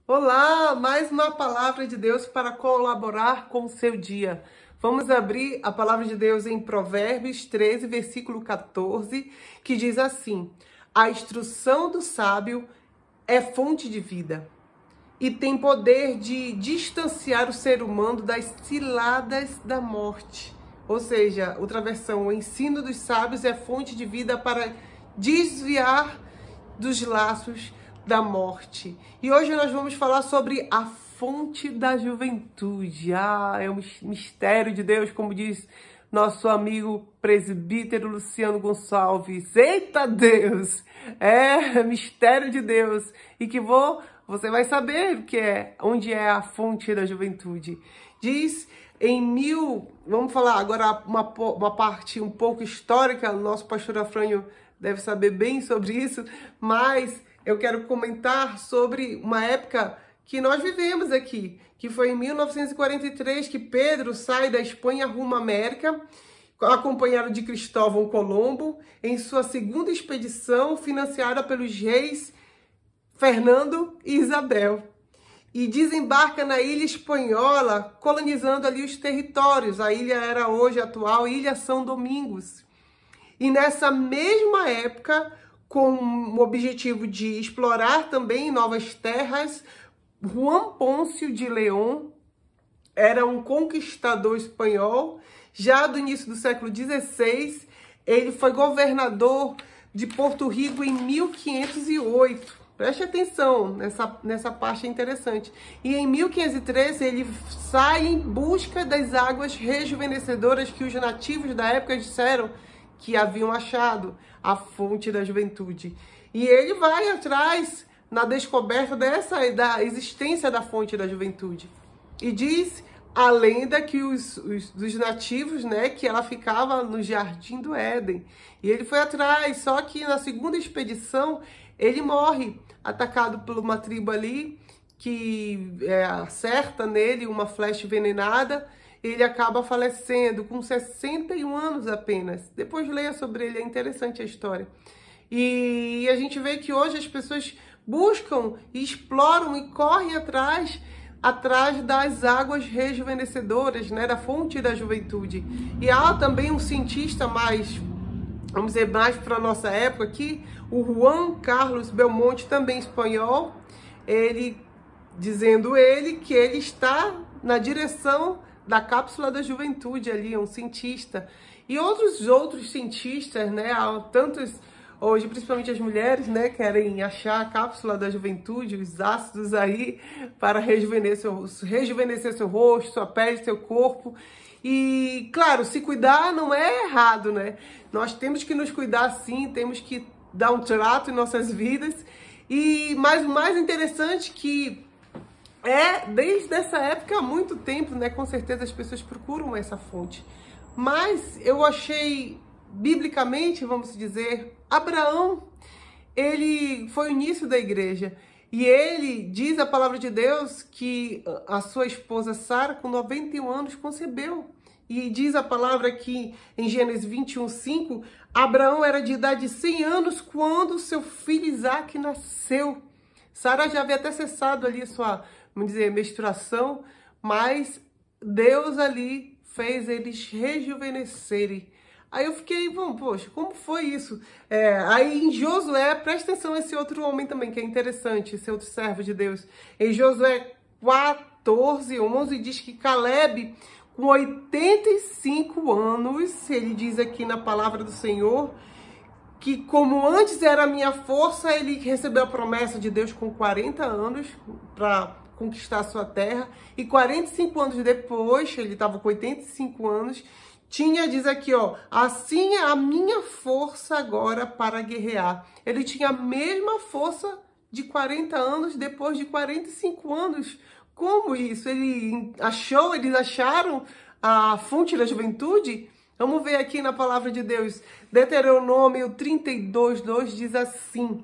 Olá, mais uma palavra de Deus para colaborar com o seu dia. Vamos abrir a palavra de Deus em Provérbios 13, versículo 14, que diz assim: a instrução do sábio é fonte de vida e tem poder de distanciar o ser humano das ciladas da morte. Ou seja, outra versão, o ensino dos sábios é fonte de vida para desviar dos laços da morte. E hoje nós vamos falar sobre a fonte da juventude. É um mistério de Deus, como diz nosso amigo presbítero Luciano Gonçalves. Eita Deus! É mistério de Deus. E que você vai saber o que é, onde é a fonte da juventude. Diz vamos falar agora uma parte um pouco histórica, o nosso pastor Afrânio deve saber bem sobre isso, mas eu quero comentar sobre uma época que nós vivemos aqui, que foi em 1943 que Pedro sai da Espanha rumo à América, acompanhado de Cristóvão Colombo, em sua segunda expedição, financiada pelos reis Fernando e Isabel. E desembarca na ilha espanhola, colonizando ali os territórios. A ilha era hoje a atual Ilha São Domingos. E nessa mesma época, com o objetivo de explorar também novas terras, Juan Pôncio de León era um conquistador espanhol. Já do início do século XVI, ele foi governador de Porto Rico em 1508. Preste atenção, nessa parte interessante. E em 1513 ele sai em busca das águas rejuvenescedoras que os nativos da época disseram que haviam achado, a fonte da juventude. E ele vai atrás na descoberta da existência da fonte da juventude. E diz a lenda que dos nativos, né, que ela ficava no Jardim do Éden. E ele foi atrás, só que na segunda expedição ele morre, atacado por uma tribo ali, que acerta nele uma flecha envenenada. Ele acaba falecendo com 61 anos apenas. Depois leia sobre ele, é interessante a história. E a gente vê que hoje as pessoas buscam, exploram e correm atrás das águas rejuvenescedoras, né, da fonte da juventude. E há também um cientista vamos dizer, mais para a nossa época aqui, o Juan Carlos Belmonte, também espanhol, dizendo que ele está na direção da cápsula da juventude ali, é um cientista. E outros cientistas, né, tantos hoje, principalmente as mulheres, né, querem achar a cápsula da juventude, os ácidos aí para rejuvenescer seu rosto, sua pele, seu corpo. E, claro, se cuidar não é errado, né? Nós temos que nos cuidar sim, temos que dar um trato em nossas vidas. Mas o mais interessante que desde essa época, há muito tempo, né? Com certeza as pessoas procuram essa fonte. Mas eu achei, biblicamente, vamos dizer, Abraão, ele foi o início da igreja. E ele diz a palavra de Deus que a sua esposa Sara, com 91 anos, concebeu. E diz a palavra que em Gênesis 21:5, Abraão era de idade de 100 anos quando seu filho Isaque nasceu. Sara já havia até cessado ali sua, vamos dizer, menstruação, mas Deus ali fez eles rejuvenescerem. Aí eu fiquei, poxa, como foi isso? Aí em Josué, presta atenção esse outro homem também, que é interessante, esse outro servo de Deus. Em Josué 14:11 diz que Caleb, com 85 anos, ele diz aqui na palavra do Senhor, que como antes era a minha força, ele recebeu a promessa de Deus com 40 anos para conquistar a sua terra. E 45 anos depois, ele estava com 85 anos, diz aqui, assim é a minha força agora para guerrear. Ele tinha a mesma força de 40 anos depois de 45 anos. Como isso? Eles acharam a fonte da juventude? Vamos ver aqui na palavra de Deus. Deuteronômio 32:2 diz assim: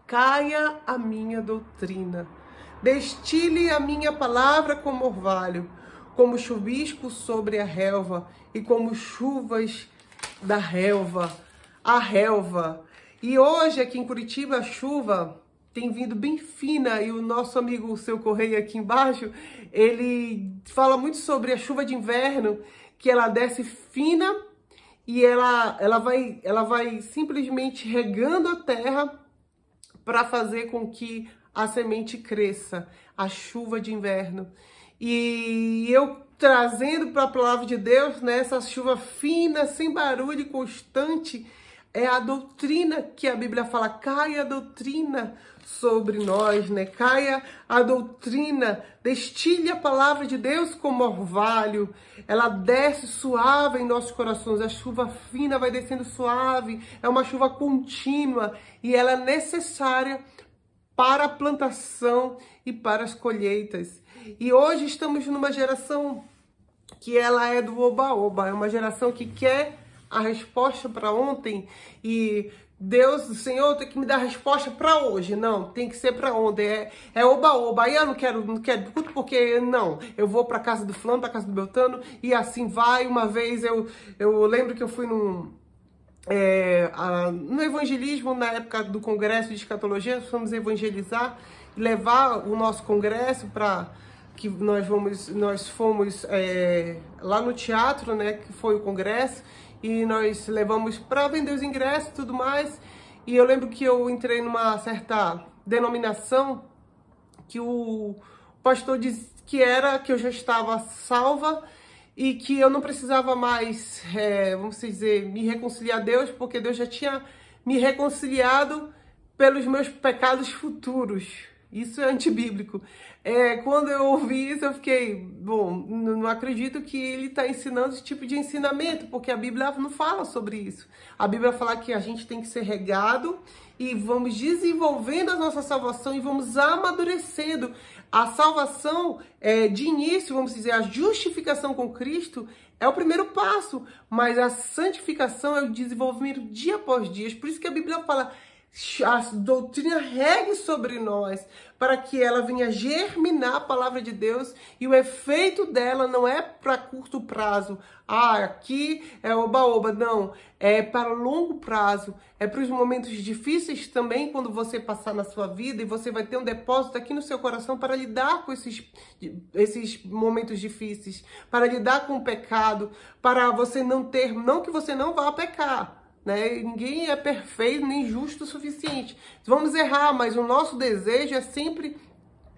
caia a minha doutrina, destile a minha palavra como orvalho, como chuvisco sobre a relva e como chuvas da relva, a relva. E hoje aqui em Curitiba a chuva tem vindo bem fina, e o nosso amigo o Seu Correia aqui embaixo, ele fala muito sobre a chuva de inverno, que ela desce fina e ela vai simplesmente regando a terra para fazer com que a semente cresça, a chuva de inverno. E eu trazendo para a palavra de Deus, né, essa chuva fina, sem barulho, constante, é a doutrina que a Bíblia fala, caia a doutrina sobre nós, né? Caia a doutrina, destile a palavra de Deus como orvalho, ela desce suave em nossos corações, a chuva fina vai descendo suave, é uma chuva contínua e ela é necessária para a plantação e para as colheitas. E hoje estamos numa geração que ela é do oba-oba, é uma geração que quer a resposta para ontem e Deus, o Senhor, tem que me dar a resposta para hoje. Não, tem que ser para ontem. É oba-oba. Aí eu não quero culto porque não. Eu vou para casa do fulano, para casa do Beltano e assim vai. Uma vez eu lembro que eu fui no evangelismo na época do congresso de escatologia. Fomos evangelizar, levar o nosso congresso para que nós fomos lá no teatro, né, que foi o congresso. E nós levamos para vender os ingressos e tudo mais. E eu lembro que eu entrei numa certa denominação que o pastor disse que eu já estava salva e que eu não precisava mais, vamos dizer, me reconciliar a Deus, porque Deus já tinha me reconciliado pelos meus pecados futuros. Isso é antibíblico. Quando eu ouvi isso, eu fiquei, bom, não acredito que ele está ensinando esse tipo de ensinamento, porque a Bíblia não fala sobre isso. A Bíblia fala que a gente tem que ser regado e vamos desenvolvendo a nossa salvação e vamos amadurecendo. A salvação, de início, vamos dizer, a justificação com Cristo é o primeiro passo, mas a santificação é o desenvolvimento dia após dia. Por isso que a Bíblia fala, a doutrina regue sobre nós, para que ela venha germinar a palavra de Deus, e o efeito dela não é para curto prazo. Aqui é oba-oba, não. É para longo prazo. É para os momentos difíceis também, quando você passar na sua vida, e você vai ter um depósito aqui no seu coração para lidar com esses momentos difíceis, para lidar com o pecado, para você não que você não vá pecar. Né? Ninguém é perfeito nem justo o suficiente. Vamos errar, mas o nosso desejo é sempre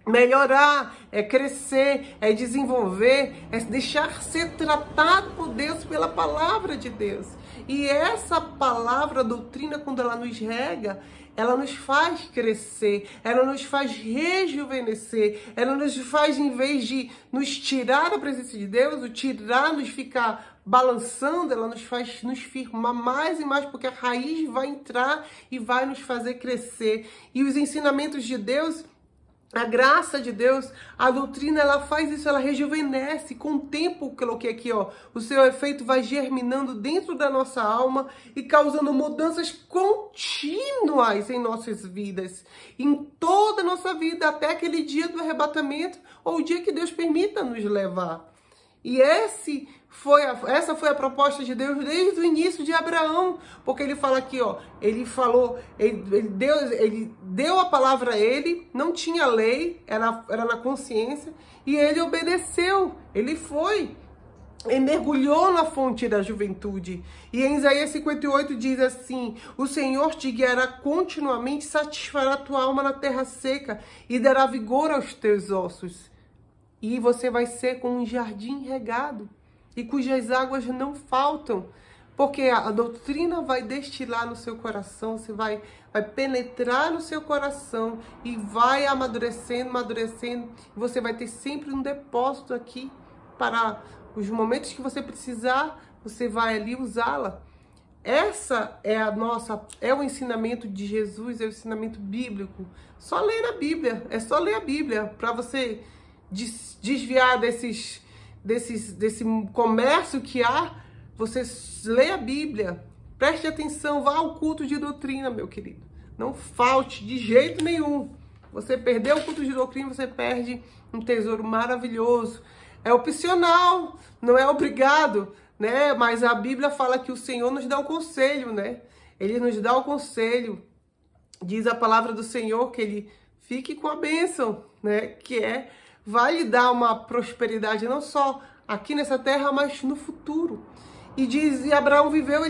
melhorar, é crescer, é desenvolver, é deixar ser tratado por Deus pela palavra de Deus. E essa palavra, a doutrina, quando ela nos rega, ela nos faz crescer, ela nos faz rejuvenescer, ela nos faz, em vez de nos tirar da presença de Deus, nos ficar balançando, ela nos faz nos firmar mais e mais, porque a raiz vai entrar e vai nos fazer crescer. E os ensinamentos de Deus, a graça de Deus, a doutrina, ela faz isso, ela rejuvenesce. Com o tempo, coloquei aqui, ó, o seu efeito vai germinando dentro da nossa alma e causando mudanças contínuas em nossas vidas, em toda a nossa vida, até aquele dia do arrebatamento ou o dia que Deus permita nos levar. E essa foi a proposta de Deus desde o início de Abraão, porque ele fala aqui, ó, ele deu a palavra a ele, não tinha lei, era na consciência, e ele obedeceu, ele mergulhou na fonte da juventude. E em Isaías 58 diz assim: o Senhor te guiará continuamente, satisfará tua alma na terra seca e dará vigor aos teus ossos. E você vai ser como um jardim regado e cujas águas não faltam, porque a doutrina vai destilar no seu coração, você vai penetrar no seu coração e vai amadurecendo, e você vai ter sempre um depósito aqui para os momentos que você precisar, você vai ali usá-la. Essa é o ensinamento de Jesus, é o ensinamento bíblico. Só ler a Bíblia, é só ler a Bíblia para você desviar desse comércio que há. Você lê a Bíblia, preste atenção, vá ao culto de doutrina, meu querido. Não falte de jeito nenhum. Você perdeu o culto de doutrina, você perde um tesouro maravilhoso. É opcional, não é obrigado, né? Mas a Bíblia fala que o Senhor nos dá um conselho, né? Ele nos dá o conselho diz a palavra do Senhor que ele fique com a bênção, né? Que vai lhe dar uma prosperidade não só aqui nessa terra, mas no futuro. E diz, e Abraão viveu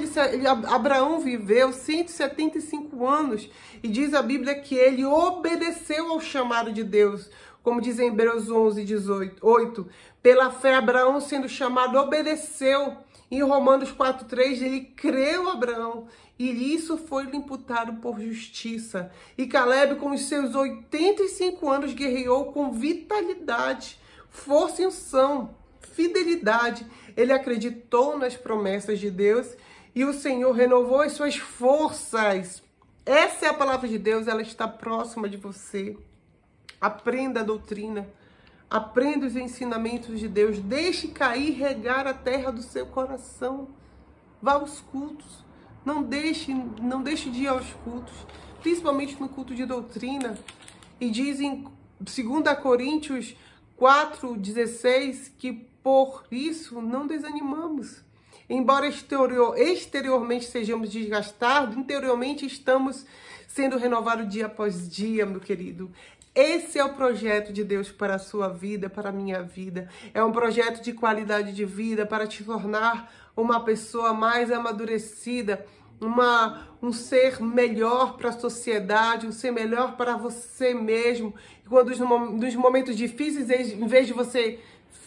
175 anos. E diz a Bíblia que ele obedeceu ao chamado de Deus. Como diz em Hebreus 11:8. Pela fé, Abraão, sendo chamado, obedeceu. Em Romanos 4:3, ele creu Abraão. E isso foi lhe imputado por justiça. E Caleb, com os seus 85 anos, guerreou com vitalidade, força e unção, fidelidade. Ele acreditou nas promessas de Deus e o Senhor renovou as suas forças. Essa é a palavra de Deus, ela está próxima de você. Aprenda a doutrina, aprenda os ensinamentos de Deus. Deixe cair e regar a terra do seu coração. Vá aos cultos. Não deixe de ir aos cultos, principalmente no culto de doutrina. E diz em 2 Coríntios 4:16 que por isso não desanimamos. Embora exteriormente sejamos desgastados, interiormente estamos sendo renovados dia após dia, meu querido. Esse é o projeto de Deus para a sua vida, para a minha vida. É um projeto de qualidade de vida para te tornar uma pessoa mais amadurecida, um ser melhor para a sociedade, um ser melhor para você mesmo. E quando nos momentos difíceis, em vez de você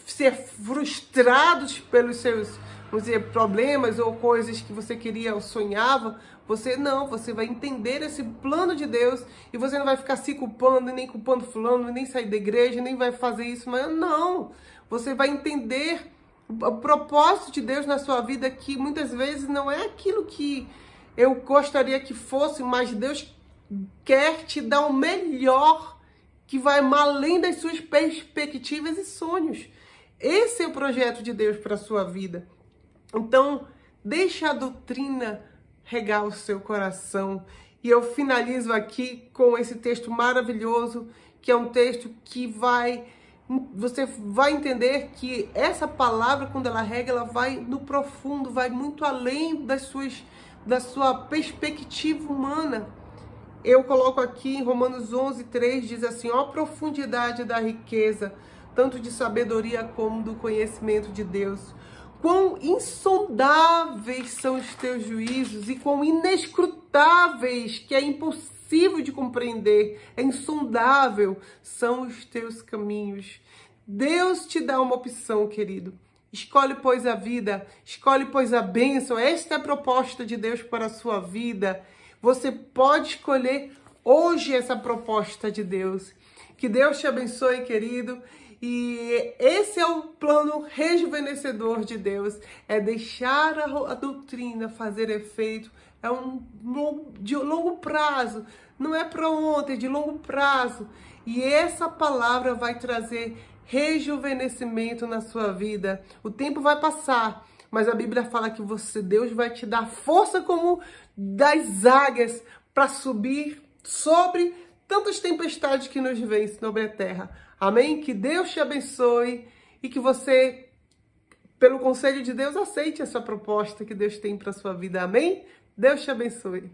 ser frustrado pelos seus, vamos dizer, problemas ou coisas que você queria ou sonhava, você vai entender esse plano de Deus e você não vai ficar se culpando, nem culpando fulano, nem sair da igreja, nem vai fazer isso, mas não. Você vai entender o propósito de Deus na sua vida, que muitas vezes não é aquilo que eu gostaria que fosse, mas Deus quer te dar o melhor, que vai além das suas perspectivas e sonhos. Esse é o projeto de Deus para a sua vida. Então, deixa a doutrina regar o seu coração. E eu finalizo aqui com esse texto maravilhoso, que é um texto que você vai entender que essa palavra, quando ela rega, ela vai no profundo, vai muito além da sua perspectiva humana. Eu coloco aqui em Romanos 11:3, diz assim: ó, profundidade da riqueza, tanto de sabedoria como do conhecimento de Deus. Quão insondáveis são os teus juízos e quão inescrutáveis, que é impossível de compreender, é insondável, são os teus caminhos. Deus te dá uma opção, querido. Escolhe, pois, a vida, escolhe, pois, a bênção. Esta é a proposta de Deus para a sua vida. Você pode escolher hoje essa proposta de Deus. Que Deus te abençoe, querido. E esse é o plano rejuvenescedor de Deus. É deixar a doutrina fazer efeito. É de longo prazo. Não é para ontem, é de longo prazo. E essa palavra vai trazer rejuvenescimento na sua vida. O tempo vai passar, mas a Bíblia fala que Deus vai te dar força como das águias para subir sobre tantas tempestades que nos vêm sobre a terra. Amém? Que Deus te abençoe e que você, pelo conselho de Deus, aceite essa proposta que Deus tem para a sua vida. Amém? Deus te abençoe.